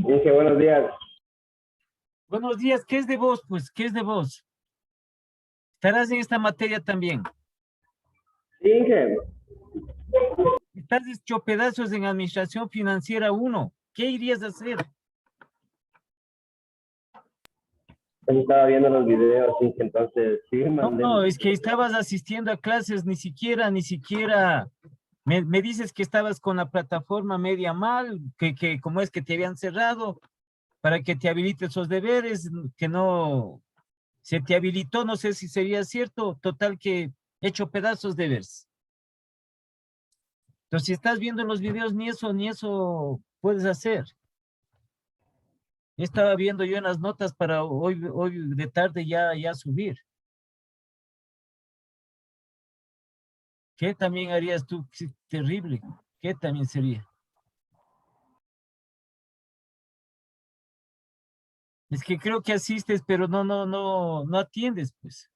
Dije, buenos días. Buenos días, ¿qué es de vos? Pues, ¿qué es de vos? ¿Estarás en esta materia también? Sí, Inge. Estás hecho pedazos en Administración Financiera 1. ¿Qué irías a hacer? Estaba viendo los videos, Inge, entonces sí, mandé. No, es que estabas asistiendo a clases, ni siquiera, me dices que estabas con la plataforma media mal, que como es que te habían cerrado para que te habilite esos deberes, que no se te habilitó, no sé si sería cierto, total que hecho pedazos deberes. Entonces, si estás viendo los videos, ni eso puedes hacer. Estaba viendo yo en las notas para hoy de tarde ya subir. ¿Qué también harías tú? Sí, terrible. ¿Qué también sería? Es que creo que asistes, pero no atiendes, pues.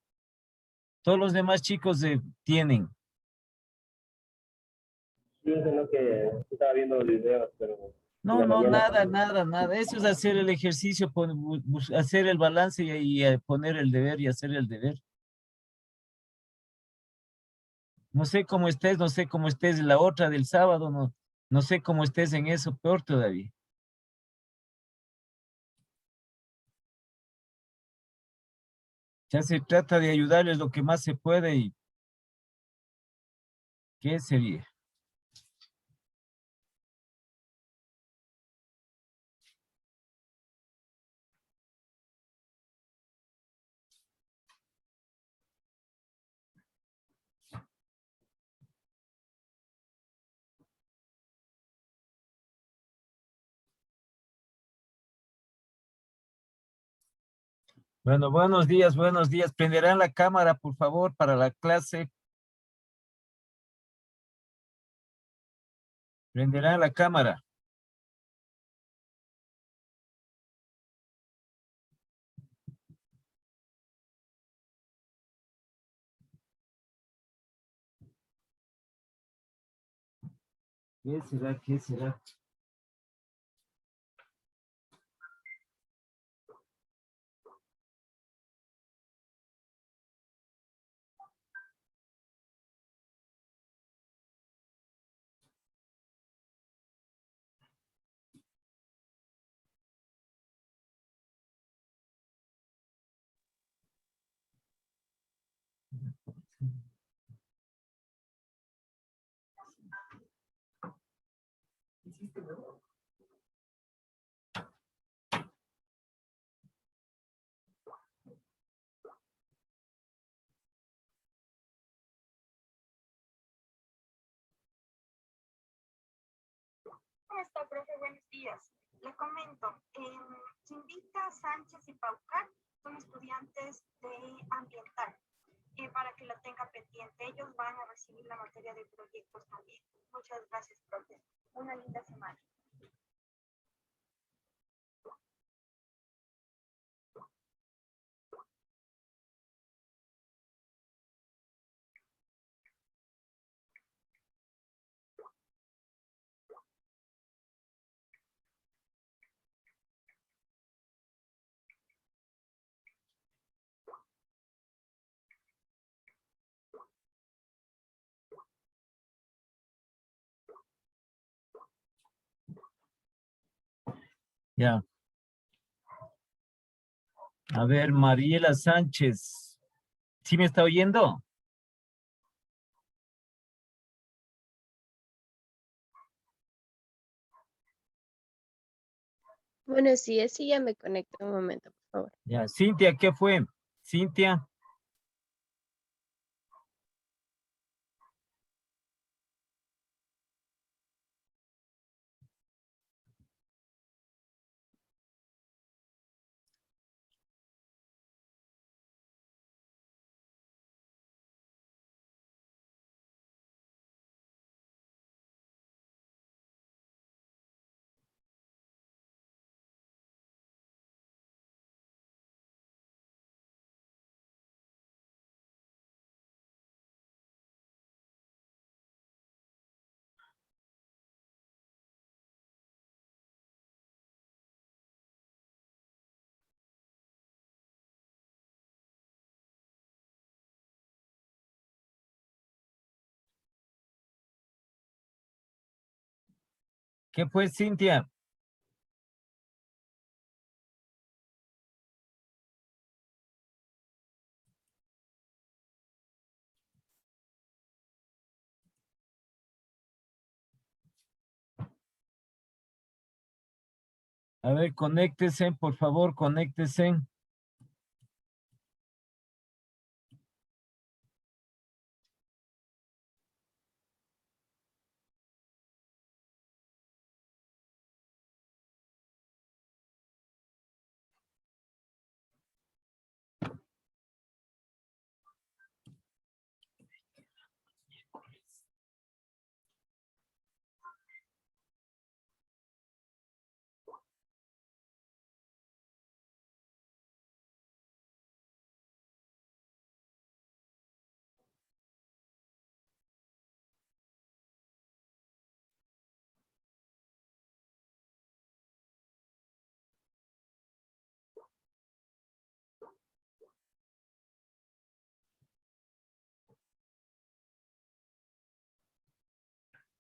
Todos los demás chicos tienen. Sí, Inge, no, que estaba viendo los videos, pero en No, la mañana. nada. Eso es hacer el ejercicio, hacer el balance y poner el deber y hacer el deber. No sé cómo estés en la otra del sábado, no sé cómo estés en eso, peor todavía. Ya se trata de ayudarles lo que más se puede y ¿qué sería? Bueno, buenos días. Prenderán la cámara, por favor, para la clase. Prenderán la cámara. ¿Qué será? ¿Qué será? ¿Cómo está, profe? Buenos días. Le comento, Quindita, Sánchez y Paucar son estudiantes de ambiental, para que la tenga pendiente. Ellos van a recibir la materia de proyectos también. Muchas gracias, profe. Una linda semana. Ya. A ver, Mariela Sánchez. ¿Sí me está oyendo? Buenos días, sí, ya me conecto un momento, por favor. Ya. Cintia, ¿qué fue? Cintia. ¿Qué pues, Cintia? A ver, conéctese, por favor, conéctese.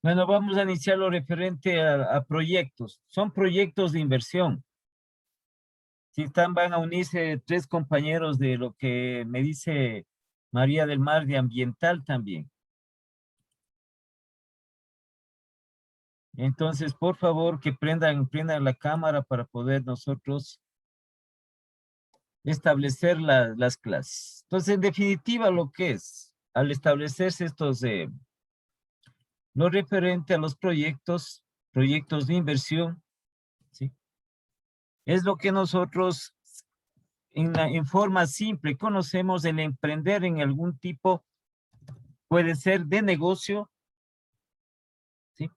Bueno, vamos a iniciar lo referente a proyectos. Son proyectos de inversión. Si están, van a unirse 3 compañeros de lo que me dice María del Mar de ambiental también. Entonces, por favor, que prendan la cámara para poder nosotros establecer las clases. Entonces, en definitiva, lo que es, al establecerse estos, lo referente a los proyectos de inversión, ¿sí? Es lo que nosotros en forma simple conocemos el emprender en algún tipo, puede ser de negocio, ¿sí?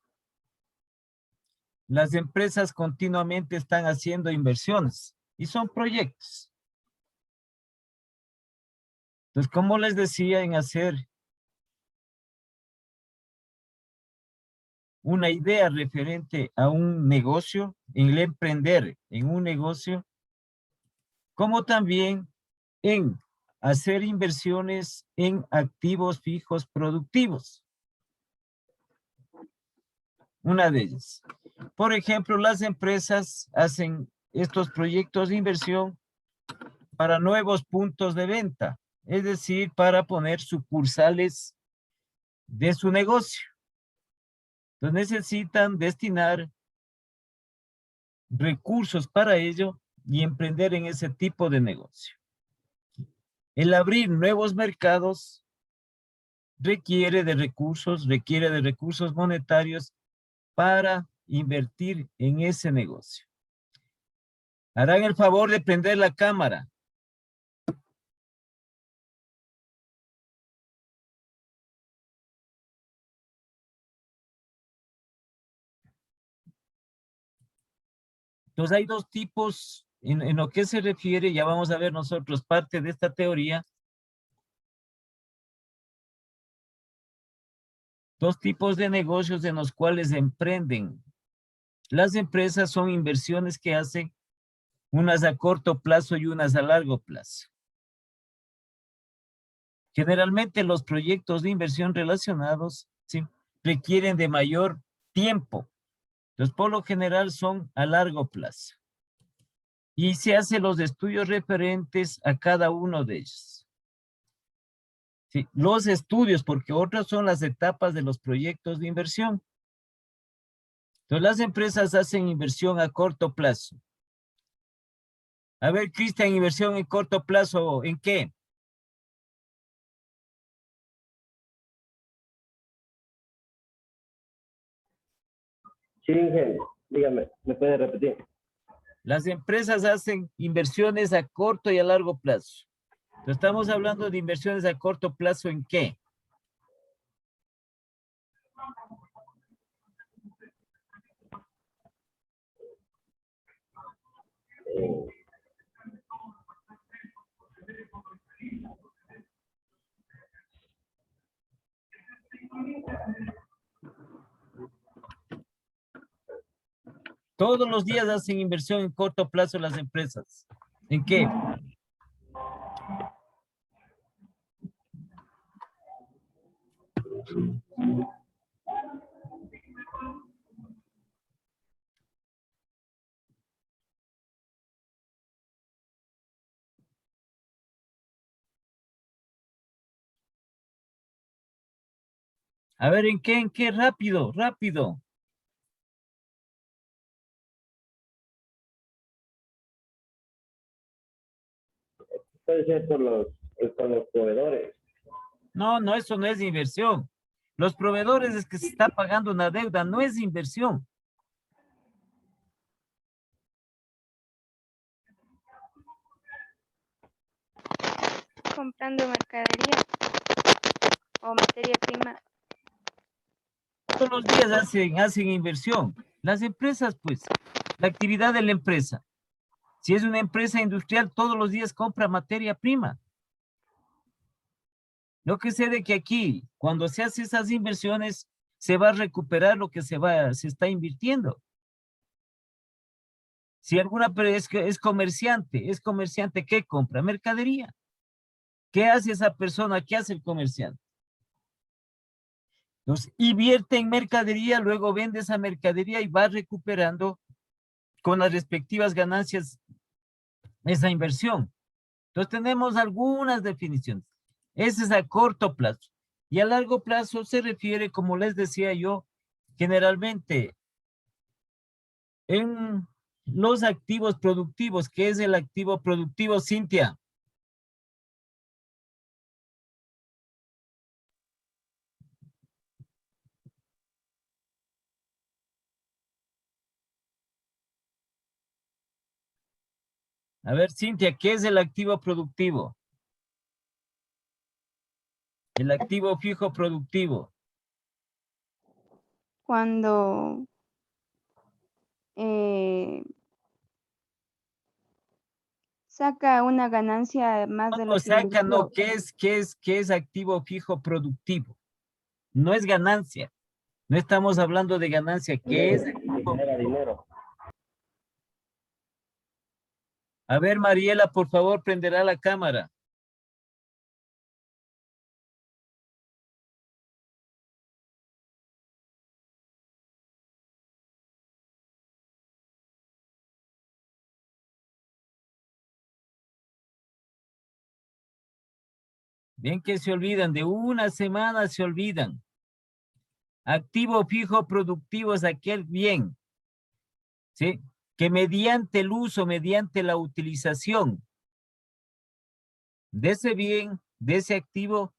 Las empresas continuamente están haciendo inversiones y son proyectos. Entonces, como les decía, en hacer una idea referente a un negocio, en el emprender en un negocio, como también en hacer inversiones en activos fijos productivos. Una de ellas. Por ejemplo, las empresas hacen estos proyectos de inversión para nuevos puntos de venta, es decir, para poner sucursales de su negocio. Entonces necesitan destinar recursos para ello y emprender en ese tipo de negocio. El abrir nuevos mercados requiere de recursos monetarios para invertir en ese negocio. Harán el favor de prender la cámara. Entonces hay 2 tipos en lo que se refiere, ya vamos a ver nosotros parte de esta teoría. 2 tipos de negocios en los cuales emprenden. Las empresas son inversiones que hacen unas a corto plazo y unas a largo plazo. Generalmente los proyectos de inversión relacionados, ¿sí?, requieren de mayor tiempo. Entonces, por lo general son a largo plazo. Y se hacen los estudios referentes a cada uno de ellos. Sí, los estudios, porque otras son las etapas de los proyectos de inversión. Entonces, las empresas hacen inversión a corto plazo. A ver, Cristian, inversión en corto plazo, ¿en qué? Sí, ingeniero, dígame, ¿me puede repetir? Las empresas hacen inversiones a corto y a largo plazo. Entonces, estamos hablando de inversiones a corto plazo, ¿en qué? Todos los días hacen inversión en corto plazo las empresas. ¿En qué? A ver, ¿en qué? ¿En qué? Rápido, rápido. Puede ser con los proveedores. No, no, eso no es inversión. Los proveedores es que se está pagando una deuda, no es inversión. Comprando mercadería o materia prima. Todos los días hacen inversión. Las empresas, pues, la actividad de la empresa. Si es una empresa industrial, todos los días compra materia prima. Lo que sé de que aquí, cuando se hace esas inversiones, se va a recuperar lo que se está invirtiendo. Si alguna es comerciante, ¿qué compra? Mercadería. ¿Qué hace esa persona? ¿Qué hace el comerciante? Entonces, invierte en mercadería, luego vende esa mercadería y va recuperando con las respectivas ganancias esa inversión. Entonces, tenemos algunas definiciones. Ese es a corto plazo. Y a largo plazo se refiere, como les decía yo, generalmente en los activos productivos. ¿Qué es el activo productivo, Cintia? A ver, Cintia, ¿qué es el activo productivo? El activo fijo productivo. Cuando saca una ganancia más de No, lo o que sea, acá no, invirtió. ¿qué es activo fijo productivo? No es ganancia. No estamos hablando de ganancia. ¿Qué es Que activo? genera dinero. A ver, Mariela, por favor, prenderá la cámara. Bien que se olvidan, de una semana se olvidan. Activo fijo productivo es aquel bien, ¿sí? Que mediante el uso, mediante la utilización de ese bien, de ese activo,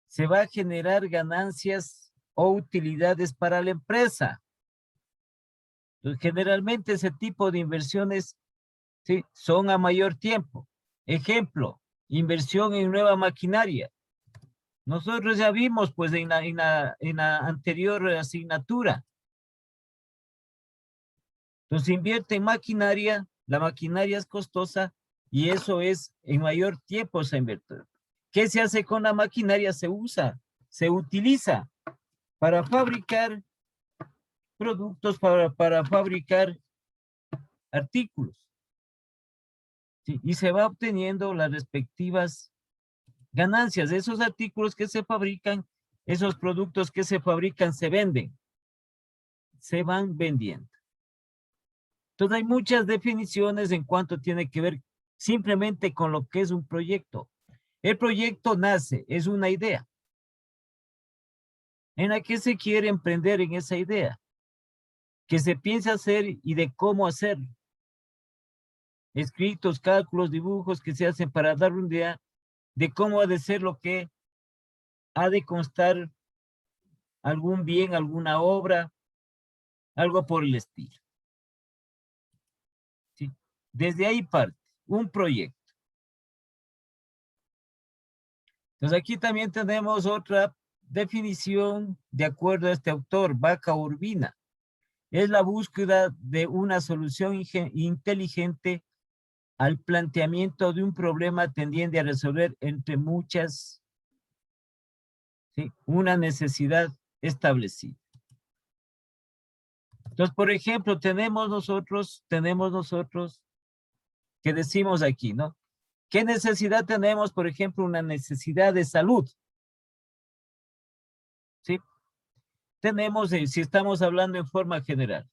se va a generar ganancias o utilidades para la empresa. Entonces, generalmente ese tipo de inversiones, ¿sí?, son a mayor tiempo. Ejemplo, inversión en nueva maquinaria. Nosotros ya vimos, pues, en la anterior asignatura. Entonces, invierte en maquinaria, la maquinaria es costosa y eso es en mayor tiempo se invierte. ¿Qué se hace con la maquinaria? Se utiliza para fabricar productos, para fabricar artículos. ¿Sí? Y se va obteniendo las respectivas ganancias de esos artículos que se fabrican, esos productos que se fabrican se venden, se van vendiendo. Entonces hay muchas definiciones en cuanto tiene que ver simplemente con lo que es un proyecto. El proyecto nace, es una idea en la que se quiere emprender en esa idea, que se piensa hacer y de cómo hacerlo. Escritos, cálculos, dibujos que se hacen para dar una idea de cómo ha de ser lo que ha de constar algún bien, alguna obra, algo por el estilo. ¿Sí? Desde ahí parte un proyecto. Entonces aquí también tenemos otra definición de acuerdo a este autor, Vaca Urbina. Es la búsqueda de una solución inteligente al planteamiento de un problema tendiente a resolver entre muchas, ¿sí?, una necesidad establecida. Entonces, por ejemplo, tenemos nosotros que decimos aquí, ¿no? ¿Qué necesidad tenemos? Por ejemplo, una necesidad de salud. ¿Sí? Tenemos, si estamos hablando en forma general,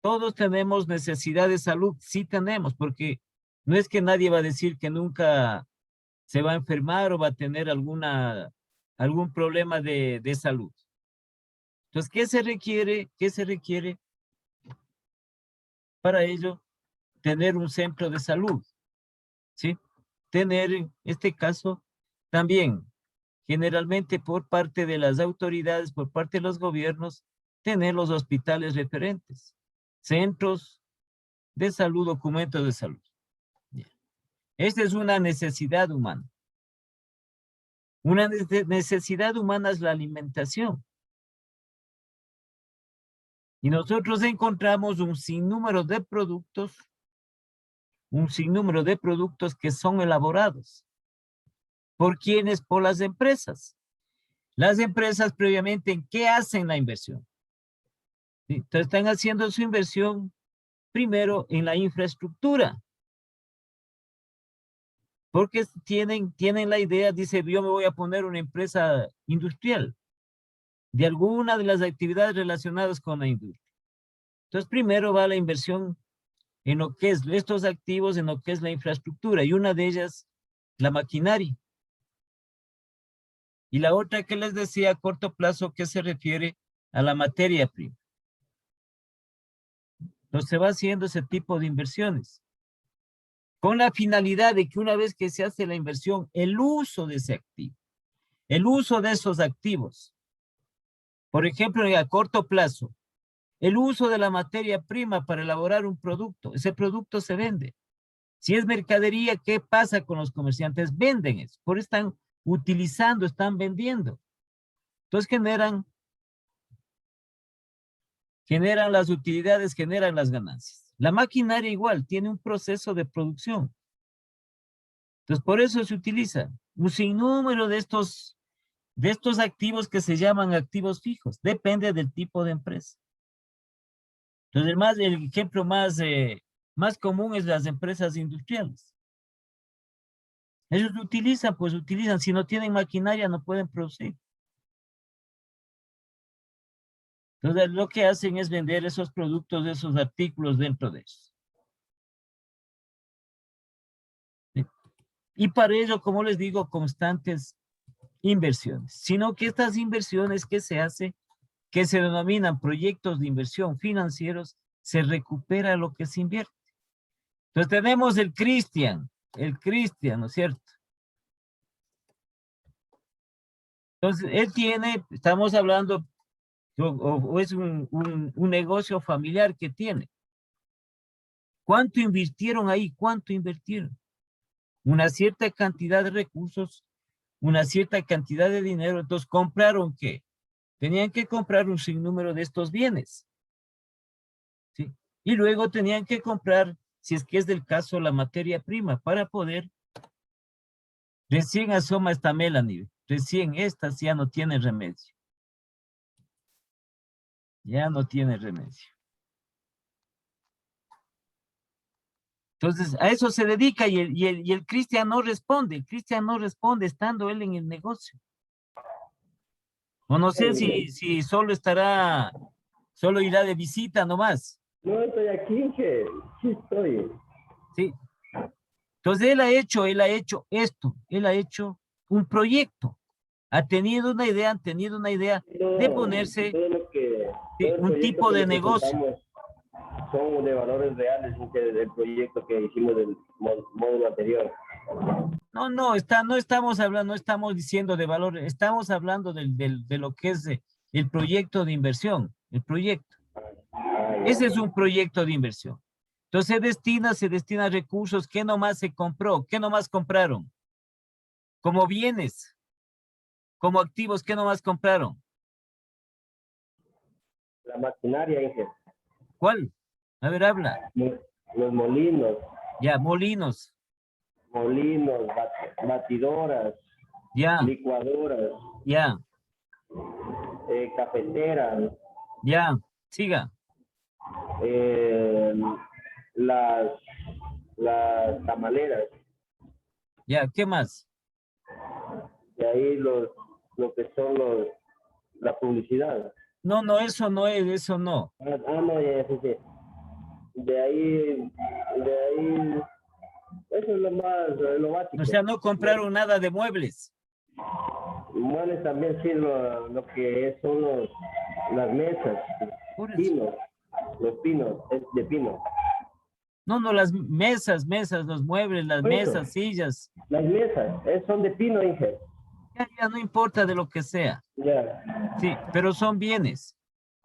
todos tenemos necesidad de salud, sí tenemos, porque no es que nadie va a decir que nunca se va a enfermar o va a tener algún problema de salud. Entonces, ¿qué se requiere? ¿Qué se requiere? Para ello, tener un centro de salud, ¿sí? Tener, en este caso, también, generalmente por parte de las autoridades, por parte de los gobiernos, tener los hospitales referentes, centros de salud, documentos de salud. Bien. Esta es una necesidad humana. Una necesidad humana es la alimentación. Y nosotros encontramos un sinnúmero de productos que son elaborados. ¿Por quiénes? Por las empresas. Las empresas previamente, ¿en qué hacen la inversión? ¿Sí? Entonces están haciendo su inversión primero en la infraestructura. Porque tienen la idea, dice, yo me voy a poner una empresa industrial de alguna de las actividades relacionadas con la industria. Entonces primero va la inversión en lo que es estos activos, en lo que es la infraestructura, y una de ellas, la maquinaria. Y la otra que les decía a corto plazo, que se refiere a la materia prima. Entonces se va haciendo ese tipo de inversiones, con la finalidad de que una vez que se hace la inversión, el uso de ese activo, el uso de esos activos, por ejemplo, a corto plazo, el uso de la materia prima para elaborar un producto, ese producto se vende. Si es mercadería, ¿qué pasa con los comerciantes? Venden eso, por eso están utilizando, están vendiendo. Entonces generan las utilidades, generan las ganancias. La maquinaria igual, tiene un proceso de producción. Entonces por eso se utiliza un sinnúmero de estos activos que se llaman activos fijos. Depende del tipo de empresa. Entonces el ejemplo más común es las empresas industriales. Ellos utilizan, si no tienen maquinaria no pueden producir. Entonces lo que hacen es vender esos productos, esos artículos dentro de eso. ¿Sí? Y para ello, como les digo, constantes inversiones. Sino que estas inversiones que se hacen, que se denominan proyectos de inversión financieros, se recupera lo que se invierte. Entonces tenemos el Cristian, ¿no es cierto? Entonces él tiene, estamos hablando, o es un negocio familiar que tiene. ¿Cuánto invirtieron ahí? ¿Cuánto invirtieron? Una cierta cantidad de recursos, una cierta cantidad de dinero. Entonces, ¿compraron qué? Tenían que comprar un sinnúmero de estos bienes. ¿Sí? Y luego tenían que comprar, si es que es del caso, la materia prima para poder. Recién asoma esta Melanie. Recién estas ya no tiene remedio. Ya no tiene remedio. Entonces, a eso se dedica y el Cristian no responde. El Cristian no responde estando él en el negocio. O no sé si solo irá de visita nomás. No, estoy aquí, que sí estoy. Sí. Entonces, él ha hecho esto. Él ha hecho un proyecto. Han tenido una idea de ponerse un tipo de negocio. Son de valores reales del proyecto que hicimos del módulo anterior. No estamos hablando, no estamos diciendo de valor, estamos hablando de lo que es el proyecto de inversión, el proyecto. Ese es un proyecto de inversión. Entonces se destina recursos. ¿Qué nomás se compró? ¿Qué nomás compraron? Como bienes, como activos, ¿qué nomás compraron? La maquinaria, Inge. ¿Cuál? A ver, habla. Los molinos. Ya, molinos. Molinos, batidoras, Ya, licuadoras, ya, cafeteras, ya, siga. las tamaleras. Ya, ¿qué más? De ahí lo que son la publicidad. No, eso no es, eso no. No, ya, sí. De ahí, eso es lo básico. O sea, no compraron nada de muebles. muebles también sí, lo que son las mesas, Por eso. pinos, los pinos, es de pino. No, las mesas, los muebles, las Por eso. mesas, sillas. Las mesas, son de pino, dije. Ya no importa de lo que sea. Ya. Sí, pero son bienes.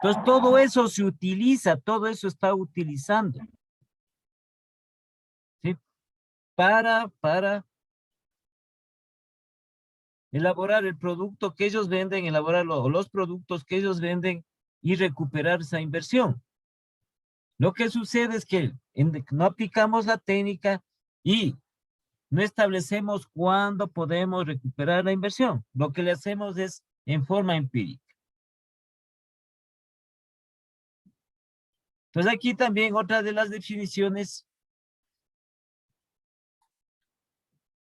Entonces, todo eso se utiliza, todo eso está utilizando. ¿Sí? Para elaborar el producto que ellos venden, elaborar los productos que ellos venden y recuperar esa inversión. Lo que sucede es que no aplicamos la técnica y no establecemos cuándo podemos recuperar la inversión. Lo que le hacemos es en forma empírica. Entonces aquí también otra de las definiciones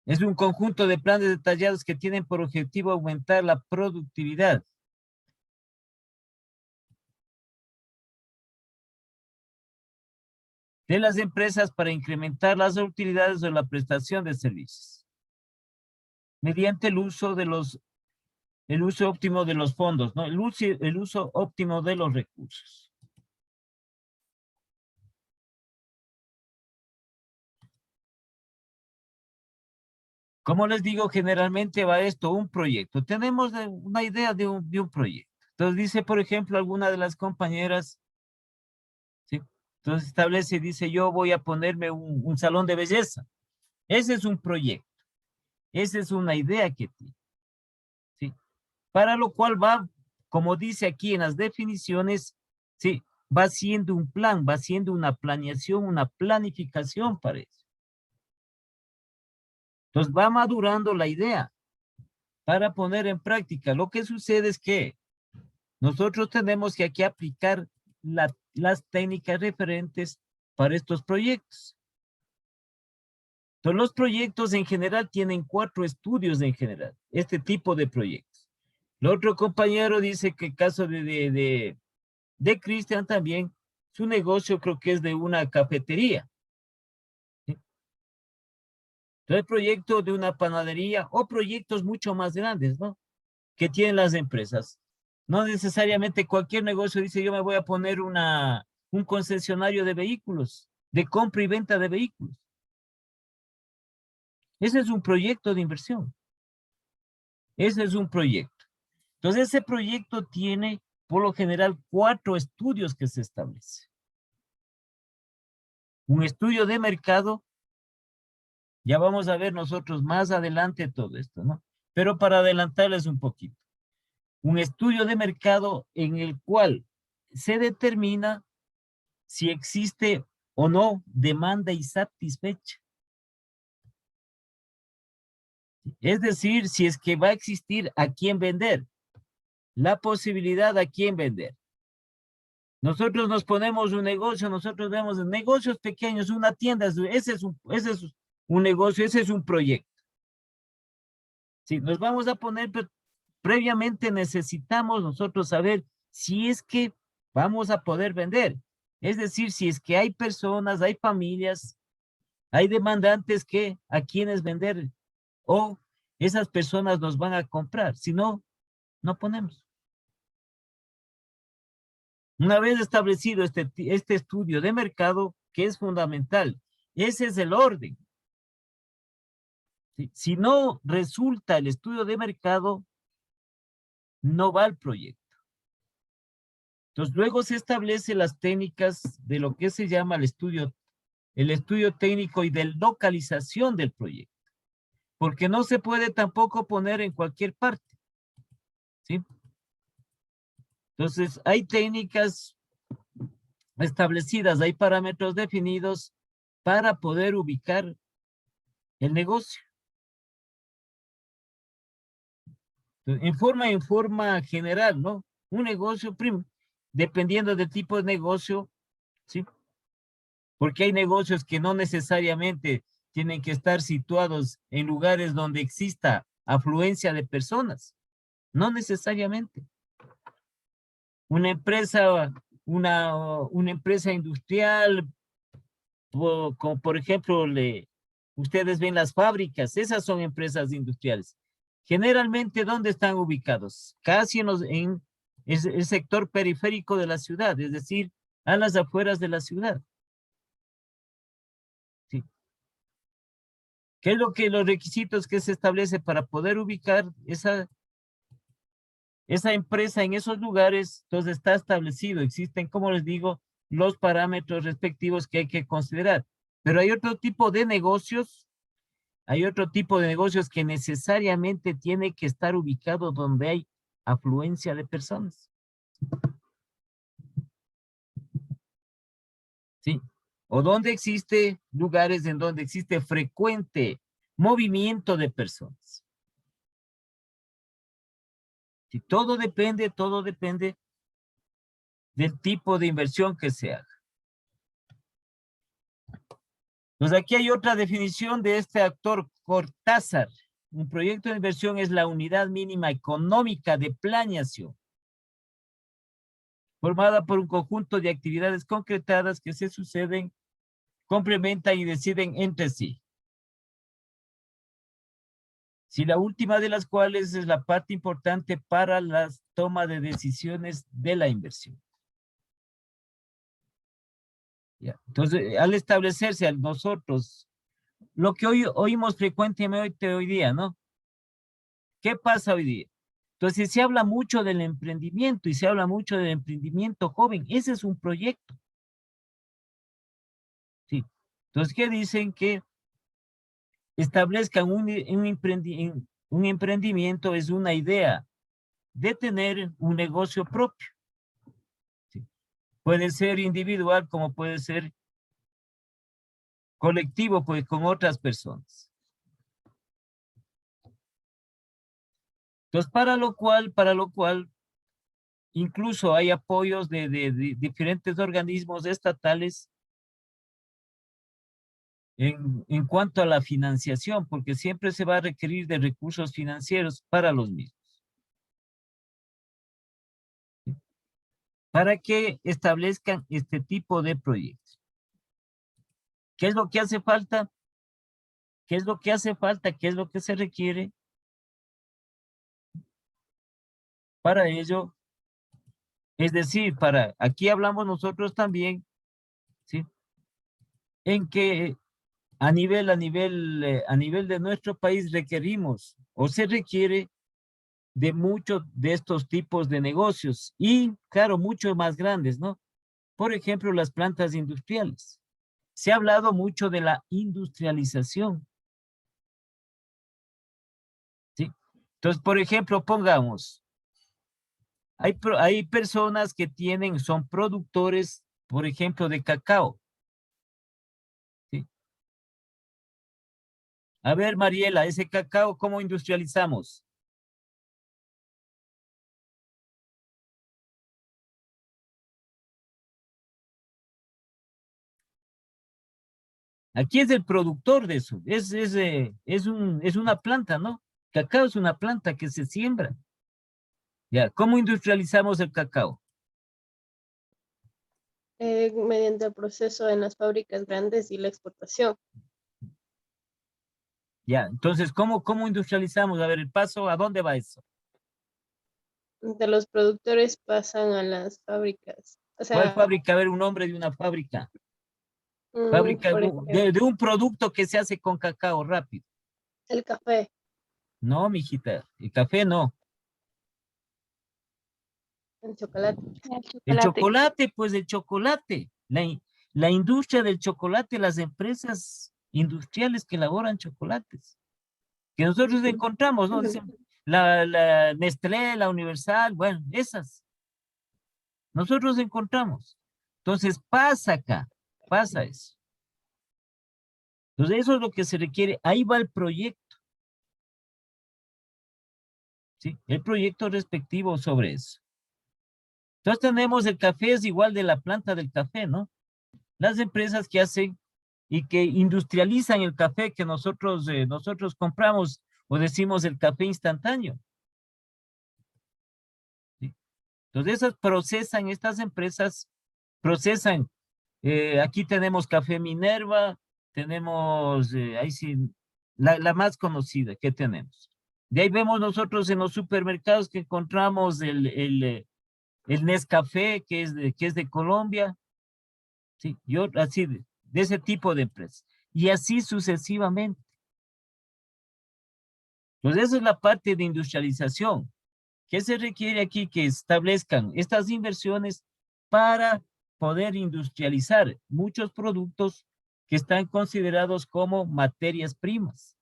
es un conjunto de planes detallados que tienen por objetivo aumentar la productividad. De las empresas para incrementar las utilidades o la prestación de servicios. Mediante el uso óptimo de los fondos, ¿no? El uso óptimo de los recursos. Como les digo, generalmente va esto, un proyecto. Tenemos una idea de un proyecto. Entonces dice, por ejemplo, alguna de las compañeras, ¿sí? Entonces establece y dice, yo voy a ponerme un salón de belleza. Ese es un proyecto. Esa es una idea que tiene. ¿Sí? Para lo cual va, como dice aquí en las definiciones, ¿sí? Va haciendo un plan, va haciendo una planeación, una planificación para eso. Entonces va madurando la idea para poner en práctica. Lo que sucede es que nosotros tenemos que aquí aplicar las técnicas referentes para estos proyectos. Entonces, los proyectos en general tienen 4 estudios en general, este tipo de proyectos. El otro compañero dice que el caso de Cristian también, su negocio creo que es de una cafetería. ¿Sí? Entonces, proyecto de una panadería o proyectos mucho más grandes, ¿no? Que tienen las empresas. No necesariamente cualquier negocio dice yo me voy a poner un concesionario de vehículos, de compra y venta de vehículos. Ese es un proyecto de inversión. Ese es un proyecto. Entonces ese proyecto tiene por lo general 4 estudios que se establecen. Un estudio de mercado, ya vamos a ver nosotros más adelante todo esto, ¿no? Pero para adelantarles un poquito. Un estudio de mercado en el cual se determina si existe o no demanda insatisfecha. Es decir, si es que va a existir a quién vender, la posibilidad a quién vender. Nosotros nos ponemos un negocio, nosotros vemos negocios pequeños, una tienda, ese es un negocio, ese es un proyecto. Si nos vamos a poner, pero previamente necesitamos nosotros saber si es que vamos a poder vender. Es decir, si es que hay personas, hay familias, hay demandantes que a quienes vender o esas personas nos van a comprar. Si no, no ponemos. Una vez establecido este estudio de mercado, que es fundamental, ese es el orden. ¿Sí? Si no resulta el estudio de mercado, no va el proyecto. Entonces, luego se establecen las técnicas de lo que se llama el estudio técnico y de localización del proyecto. Porque no se puede tampoco poner en cualquier parte. ¿Sí? Entonces, hay técnicas establecidas, hay parámetros definidos para poder ubicar el negocio. En forma general, ¿no? Un negocio, dependiendo del tipo de negocio, ¿sí? Porque hay negocios que no necesariamente tienen que estar situados en lugares donde exista afluencia de personas. No necesariamente. Una empresa industrial, como por ejemplo, ustedes ven las fábricas, esas son empresas industriales. Generalmente, ¿dónde están ubicados? Casi en el sector periférico de la ciudad, es decir, a las afueras de la ciudad. ¿Sí? ¿Qué es lo que los requisitos que se establece para poder ubicar esa empresa en esos lugares? Entonces está establecido, existen, como les digo, los parámetros respectivos que hay que considerar. Pero hay otro tipo de negocios, que necesariamente tiene que estar ubicado donde hay afluencia de personas. ¿Sí? O donde existe lugares en donde existe frecuente movimiento de personas. ¿Sí? Todo depende del tipo de inversión que se haga. Pues aquí hay otra definición de este autor Cortázar. Un proyecto de inversión es la unidad mínima económica de planeación, formada por un conjunto de actividades concretadas que se suceden, complementan y deciden entre sí. Si la última de las cuales es la parte importante para la toma de decisiones de la inversión. Ya. Entonces, al establecerse a nosotros, lo que hoy oímos frecuentemente hoy día, ¿no? ¿Qué pasa hoy día? Entonces, se habla mucho del emprendimiento y se habla mucho del emprendimiento joven. Ese es un proyecto. Sí. Entonces, ¿qué dicen? Que establezcan un emprendimiento es una idea de tener un negocio propio. ¿Sí? Puede ser individual como puede ser colectivo, pues con otras personas. Entonces, para lo cual, incluso hay apoyos de diferentes organismos estatales en cuanto a la financiación, porque siempre se va a requerir de recursos financieros para los mismos. ¿Sí? Para que establezcan este tipo de proyectos. ¿Qué es lo que hace falta? ¿Qué es lo que hace falta? ¿Qué es lo que se requiere? Para ello, es decir, aquí hablamos nosotros también, ¿sí? En que a nivel de nuestro país requerimos o se requiere de muchos de estos tipos de negocios y, claro, mucho más grandes, ¿no? Por ejemplo, las plantas industriales. Se ha hablado mucho de la industrialización, ¿sí? Entonces, por ejemplo, pongamos, hay personas que son productores, por ejemplo, de cacao. ¿Sí? A ver, Mariela, ese cacao, ¿cómo industrializamos? Aquí es el productor de eso. Es una planta, ¿no? Cacao es una planta que se siembra. Ya, ¿cómo industrializamos el cacao? Mediante el proceso en las fábricas grandes y la exportación. Ya, entonces, ¿cómo industrializamos? A ver, el paso, ¿a dónde va eso? De los productores pasan a las fábricas. O ¿Cuál sea, fábrica? A ver, un nombre de una fábrica. Fábrica por ejemplo, de un producto que se hace con cacao rápido. el café, No, mijita, el café no. el chocolate. El El chocolate. chocolate, pues el chocolate. La industria del chocolate, las empresas industriales que elaboran chocolates. Que nosotros encontramos, ¿no? Dicen, la Nestlé, la Universal, bueno, esas. Nosotros encontramos. Entonces pasa acá, pasa eso. Entonces eso es lo que se requiere. Ahí va el proyecto. ¿Sí? El proyecto respectivo sobre eso. Entonces tenemos el café, es igual de la planta del café, ¿no? Las empresas que hacen y que industrializan el café que nosotros compramos o decimos el café instantáneo. ¿Sí? Entonces estas empresas procesan. Aquí tenemos Café Minerva, tenemos, ahí sí, la más conocida que tenemos. De ahí vemos nosotros en los supermercados que encontramos el Nescafé, que es de Colombia. Sí, yo así, de ese tipo de empresas. Y así sucesivamente. Entonces, esa es la parte de industrialización. ¿Qué se requiere aquí? Que establezcan estas inversiones para poder industrializar muchos productos que están considerados como materias primas.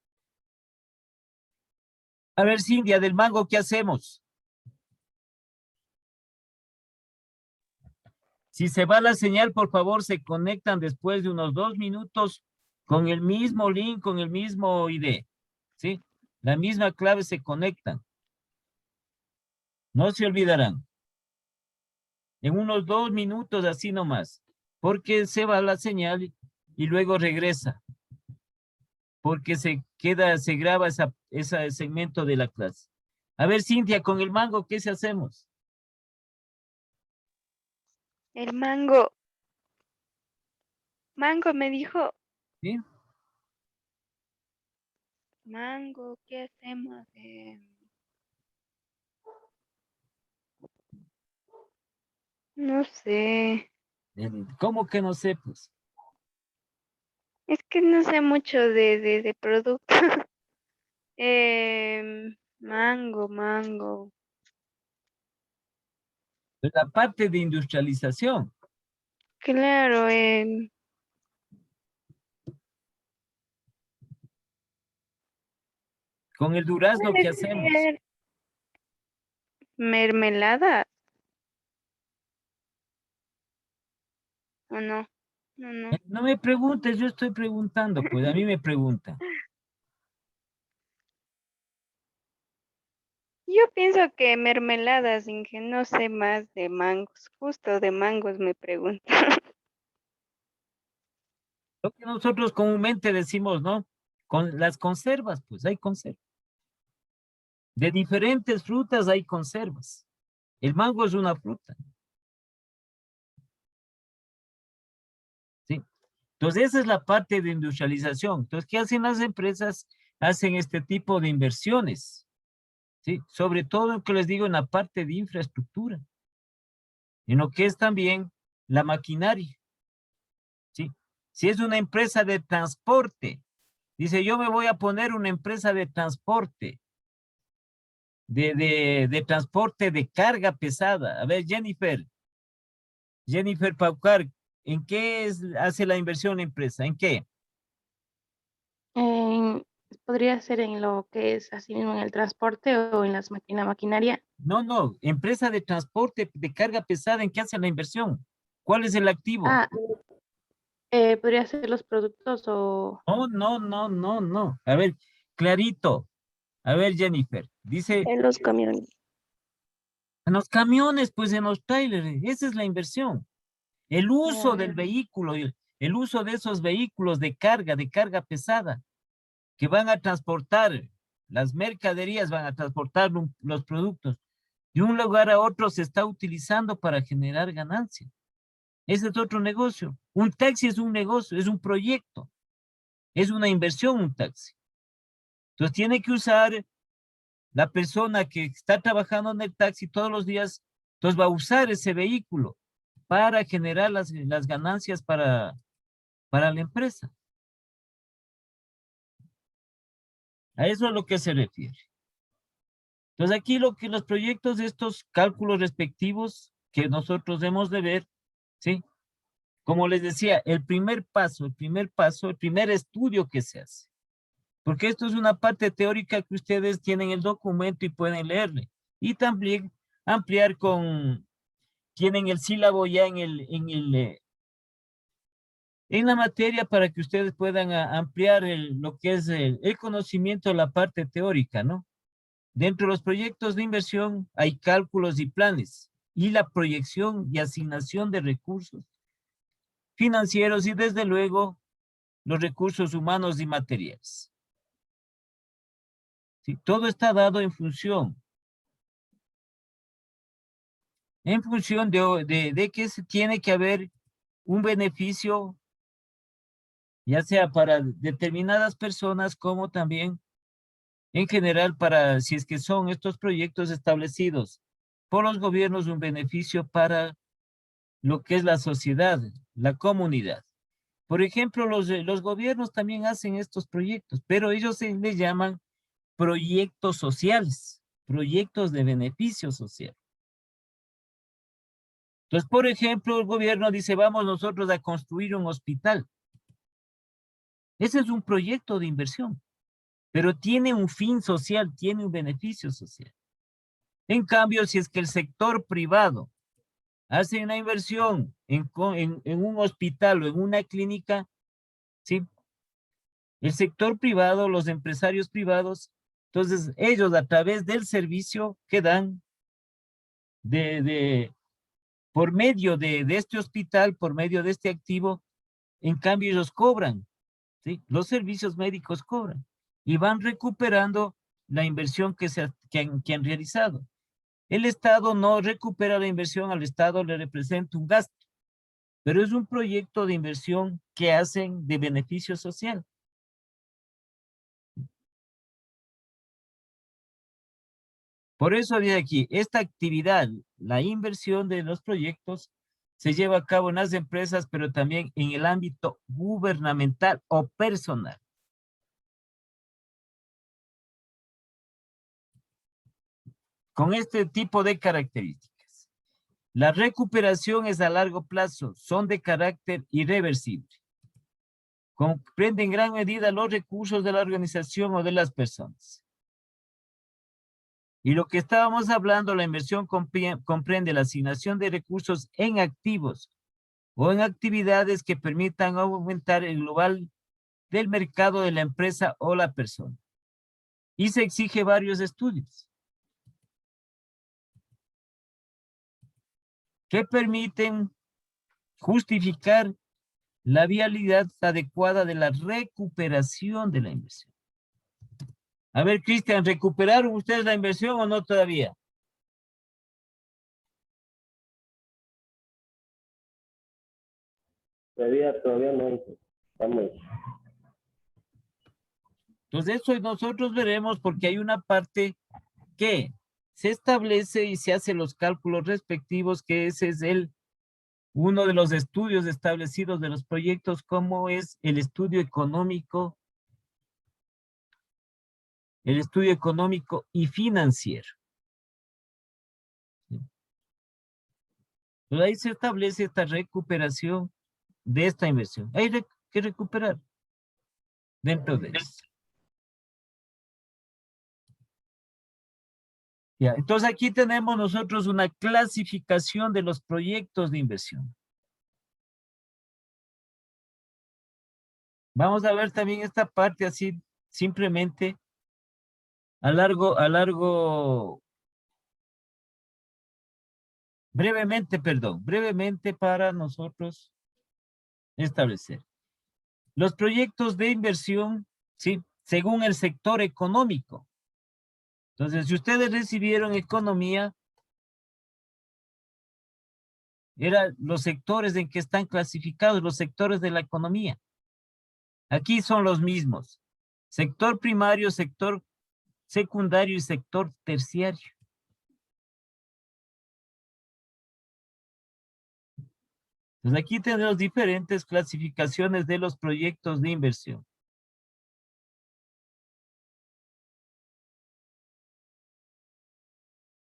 A ver, Cintia, del mango, ¿qué hacemos? Si se va la señal, por favor, se conectan después de unos 2 minutos con el mismo link, con el mismo ID. ¿Sí? La misma clave se conectan. No se olvidarán. En unos 2 minutos, así nomás. Porque se va la señal y luego regresa. Porque se graba ese segmento de la clase. A ver, Cintia, con el mango, ¿qué se hacemos? El mango. Mango me dijo. ¿Sí? Mango, ¿qué hacemos? No sé. ¿Cómo que no sé? Pues Es que no sé mucho de producto. Mango. la parte de industrialización. Claro, Con el durazno, puede ¿qué hacemos? ser mermelada o no. No. No me preguntes, yo estoy preguntando, pues a mí me preguntan. Yo pienso que mermeladas, Inge, no sé más de mangos. Justo de mangos me pregunto. Lo que nosotros comúnmente decimos, ¿no? Con las conservas, pues hay conservas. De diferentes frutas hay conservas. El mango es una fruta. ¿Sí? Entonces, esa es la parte de industrialización. Entonces, ¿qué hacen las empresas? Hacen este tipo de inversiones. ¿Sí? Sobre todo, lo que les digo, en la parte de infraestructura. En lo que es también la maquinaria. ¿Sí? Si es una empresa de transporte, dice, yo me voy a poner una empresa de transporte, de transporte de carga pesada. A ver, Jennifer Paucar, ¿en qué hace la inversión empresa? ¿En qué? En- Podría ser en lo que es así mismo en el transporte o en la maquinaria. No, empresa de transporte de carga pesada, ¿en qué hace la inversión? ¿Cuál es el activo? Ah, podría ser los productos o No. A ver, clarito. A ver, Jennifer, dice, en los camiones. en los camiones, pues en los trailers, esa es la inversión. El uso del Ah, vehículo, el uso de esos vehículos de carga pesada, que van a transportar las mercaderías, van a transportar los productos de un lugar a otro, se está utilizando para generar ganancia. Ese es otro negocio. Un taxi es un negocio, es un proyecto, es una inversión un taxi. Entonces tiene que usar la persona que está trabajando en el taxi todos los días, entonces va a usar ese vehículo para generar las ganancias para la empresa. A eso es a lo que se refiere. Entonces aquí los proyectos de estos cálculos respectivos que nosotros debemos de ver, ¿sí? Como les decía, el primer estudio que se hace. Porque esto es una parte teórica que ustedes tienen el documento y pueden leerle. Y también ampliar tienen el sílabo ya en la materia para que ustedes puedan ampliar lo que es el conocimiento de la parte teórica, ¿no? Dentro de los proyectos de inversión hay cálculos y planes y la proyección y asignación de recursos financieros y desde luego los recursos humanos y materiales. ¿Sí? Todo está dado en función de que se tiene que haber un beneficio, ya sea para determinadas personas como también En general, para si es que son estos proyectos establecidos por los gobiernos, un beneficio para lo que es la sociedad, la comunidad. Por ejemplo, los gobiernos también hacen estos proyectos, pero ellos se les llaman proyectos sociales, proyectos de beneficio social. Entonces, por ejemplo, el gobierno dice, vamos nosotros a construir un hospital. Ese es un proyecto de inversión, pero tiene un fin social, tiene un beneficio social. En cambio, si es que el sector privado hace una inversión en un hospital o en una clínica, ¿sí? El sector privado, los empresarios privados, entonces ellos a través del servicio que dan por medio de este hospital, por medio de este activo, en cambio ellos cobran, ¿sí? Los servicios médicos cobran y van recuperando la inversión que han realizado. El Estado no recupera la inversión, al Estado le representa un gasto, pero es un proyecto de inversión que hacen de beneficio social. Por eso de aquí, esta actividad, la inversión de los proyectos, se lleva a cabo en las empresas, pero también en el ámbito gubernamental o personal. Con este tipo de características. La recuperación es a largo plazo, son de carácter irreversible. Comprende en gran medida los recursos de la organización o de las personas. Y lo que estábamos hablando, la inversión comprende la asignación de recursos en activos o en actividades que permitan aumentar el global del mercado de la empresa o la persona. Y se exige varios estudios que permiten justificar la viabilidad adecuada de la recuperación de la inversión. A ver, Cristian, ¿recuperaron ustedes la inversión o no todavía? Todavía no. Estamos. Entonces, eso nosotros veremos porque hay una parte que se establece y se hace los cálculos respectivos, que ese es uno de los estudios establecidos de los proyectos, como es el estudio económico y financiero. Pero ahí se establece esta recuperación de esta inversión. Hay que recuperar dentro de eso. Ya, entonces aquí tenemos nosotros una clasificación de los proyectos de inversión. Vamos a ver también esta parte así simplemente brevemente para nosotros establecer. Los proyectos de inversión, ¿sí? Según el sector económico. Entonces, si ustedes recibieron economía, eran los sectores en que están clasificados, los sectores de la economía. Aquí son los mismos. Sector primario, sector secundario y sector terciario. Entonces aquí tenemos diferentes clasificaciones de los proyectos de inversión.